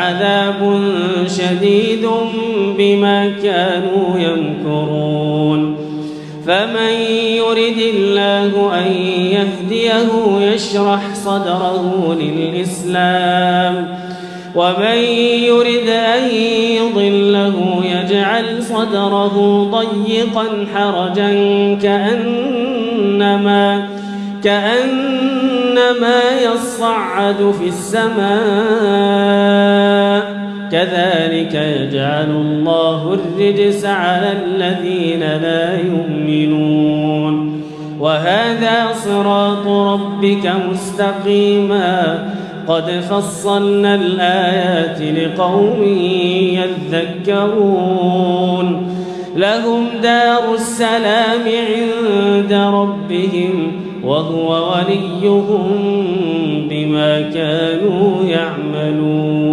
عذاب شديد بما كانوا يمكرون فمن يرد الله أن يهديه يشرح صدره للإسلام ومن يرد أن يضله يجعل صدره ضيقا حرجا كأنما يصعد في السماء كذلك يجعل الله الرجس على الذين لا يؤمنون وهذا صراط ربك مستقيما قد فصلنا الآيات لقوم يذكرون لهم دار السلام عند ربهم وهو وليهم بما كانوا يعملون.